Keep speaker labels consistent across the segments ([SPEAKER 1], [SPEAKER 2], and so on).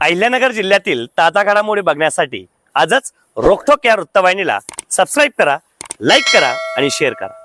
[SPEAKER 1] अहिल्यानगर जिल्ह्यातील ताजा घडामोडी बघण्यासाठी आजच रोखोक या वृत्तवाहिनीला सबस्क्राईब करा, लाईक करा आणि शेअर करा।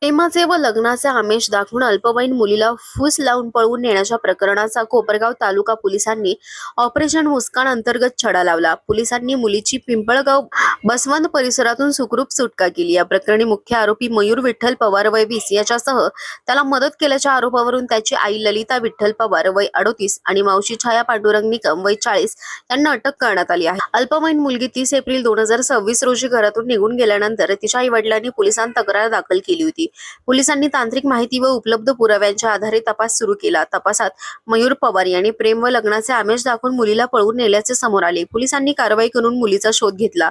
[SPEAKER 2] प्रेमाचे व लग्नाचे आमिष दाखवून अल्पवयीन मुलीला फूस लावून पळवून नेण्याच्या प्रकरणाचा कोपरगाव तालुका पोलिसांनी ऑपरेशन मुस्कान अंतर्गत छडा लावला। पोलिसांनी मुलीची पिंपळगाव बसवंत परिसरातून सुखरूप सुटका केली। या प्रकरणी मुख्य आरोपी मयूर विठ्ठल पवार वय 20 याच्यासह त्याला मदत केल्याच्या आरोपावरून त्याची आई ललिता विठ्ठल पवार वय 38 आणि मावशी छाया पांडुरंग निकम वय 40 यांना अटक करण्यात आली आहे। अल्पवयीन मुलगी 30 एप्रिल 2026 रोजी घरातून निघून गेल्यानंतर तिच्या आई वडिलांनी पोलिसांत तक्रार दाखल केली होती। पोलिसांनी तांत्रिक माहिती व उपलब्ध पुराव्यांच्या आधारे तपास सुरू केला। तपासात मयूर पवार यांनी प्रेम व लग्नाचे आमिष दाखवून मुलीला पळवून नेल्याचे समोर आले। पोलिसांनी कारवाई करून मुलीचा शोध घेतला।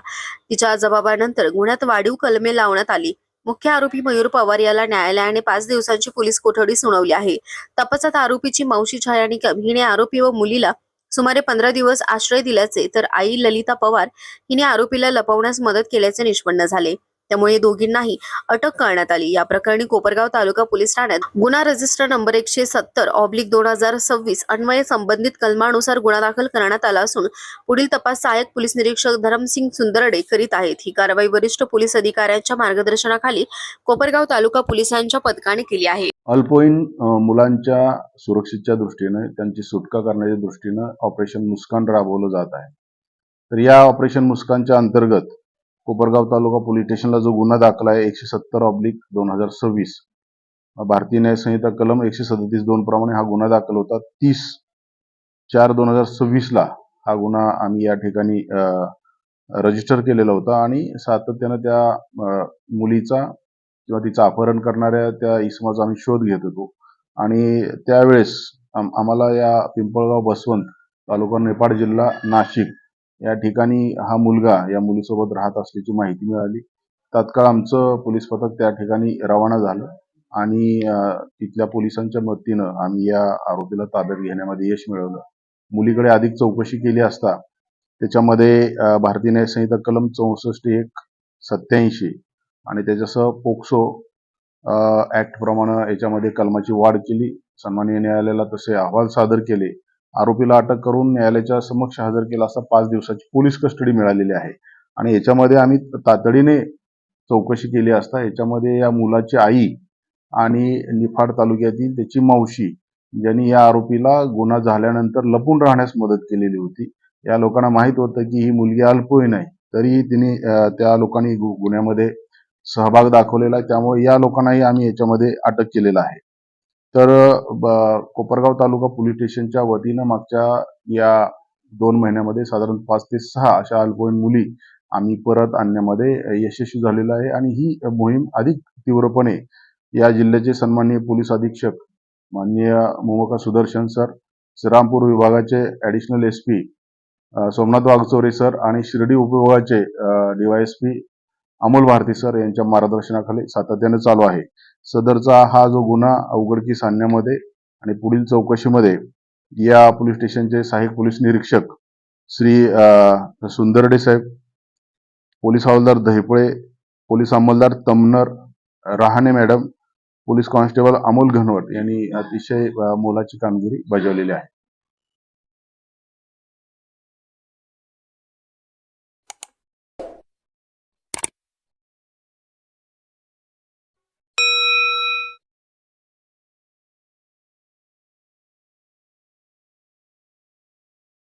[SPEAKER 2] तिच्या जबाबानंतर गुन्ह्यात वाढीव कलमे लावण्यात आली। मुख्य आरोपी मयूर पवार याला न्यायालयाने 5 दिवसांची पोलीस कोठडी सुनावली आहे। तपासात आरोपीची मावशी छाया निकम हिने आरोपी व मुलीला सुमारे 15 दिवस आश्रय दिल्याचे तर आई ललिता पवार हिने आरोपीला लपवण्यास मदत केल्याचे निष्पन्न झाले। त्यामुळे दोघींनाही अटक करण्यात आली। या प्रकरणी कोपरगाव तालुका पोलीस ठाण्यात गुन्हा रजिस्टर नंबर 170/2026 अन्वये संबंधित कलमानुसार गुन्हा दाखल करण्यात आला असून पुढील तपास सहाय्यक पोलीस निरीक्षक धरमसिंग सुंदरडे करीत आहेत। ही कारवाई वरिष्ठ पोलीस अधिकाऱ्यांच्या मार्गदर्शनाखाली कोपरगाव तालुका पोलिसांच्या पथकाने केली आहे।
[SPEAKER 3] अल्पवयीन मुलांच्या सुरक्षेच्या दृष्टीने त्यांची सुटका करण्याच्या दृष्टीने ऑपरेशन मुस्कान राबवलं जात आहे। तर या ऑपरेशन मुस्कानच्या अंतर्गत कोपरगाव तालुका पोलीस स्टेशनला जो गुन्हा दाखल आहे 170/2026 भारतीय न्याय संहिता कलम 137(2) प्रमाणे हा गुन्हा दाखल होता। 30/4/2026 ला हा गुन्हा आम्ही या ठिकाणी रजिस्टर केलेला होता आणि सातत्याने त्या मुलीचा किंवा तिचा अपहरण करणाऱ्या त्या इसमाचा आम्ही शोध घेत होतो आणि त्यावेळेस आम्हाला या पिंपळगाव बसवंत तालुका नेपाड जिल्हा नाशिक या ठिकाणी हा मुलगा या मुलीसोबत राहत असल्याची माहिती मिळाली। तात्काळ आमचं पोलीस पथक त्या ठिकाणी रवाना झालं आणि तिथल्या पोलिसांच्या मदतीनं आम्ही या आरोपीला ताब्यात घेण्यामध्ये यश मिळवलं। मुलीकडे अधिक चौकशी केली असता त्याच्यामध्ये भारतीय न्याय संहिता कलम 64(1)87 आणि त्याच्यासह पोक्सो ऍक्ट प्रमाणे याच्यामध्ये कलमाची वाढ केली। सन्माननीय न्यायालयाला तसे अहवाल सादर केले। आरोपीला अटक करून न्यायालयाच्या समक्ष हजर केला असता 5 दिवसाची पोलीस कस्टडी मिळालेली आहे आणि याच्यामध्ये आम्ही तातडीने चौकशी केली असता याच्यामध्ये या मुलाची आई आणि निफाड तालुक्यातील त्याची मावशी ज्यांनी या आरोपीला गुन्हा झाल्यानंतर लपून राहण्यास मदत केलेली होती। या लोकांना माहित होतं की ही मुलगी अल्पवयीन आहे, तरी तिने त्या लोकांनी गुन्ह्यामध्ये सहभाग दाखवलेला आहे। त्यामुळे या लोकांनाही आम्ही याच्यामध्ये अटक केलेला आहे। तर कोपरगाव तालुका पोलीस स्टेशनच्या वतीनं मागच्या या 2 महिन्यामध्ये साधारण 5 ते 6 अशा अल्पवयीन मुली आम्ही परत आणण्यामध्ये यशस्वी झालेलो आहे आणि ही मोहीम अधिक तीव्रपणे या जिल्ह्याचे सन्माननीय पोलीस अधीक्षक माननीय मोमका सुदर्शन सर, श्रीरामपूर विभागाचे additional SP Somnath Waghchaure sir आणि शिर्डी उपविभागाचे DYSP अमोल भारती सर यांच्या मार्गदर्शनाखाली सातत्याने चालू आहे। सदरचा हा जो गुन्हा उघडकीस आणण्यामध्ये आणि पुढील चौकशीमध्ये या पोलीस स्टेशनचे सहाय्यक पोलीस निरीक्षक श्री सुंदरडे साहेब, पोलीस हवालदार दहिपळे, पोलीस अंमलदार Tamnar, Rahane madam, police constable Amol Ghanwat यांनी अतिशय मोलाची कामगिरी बजावलेली आहे।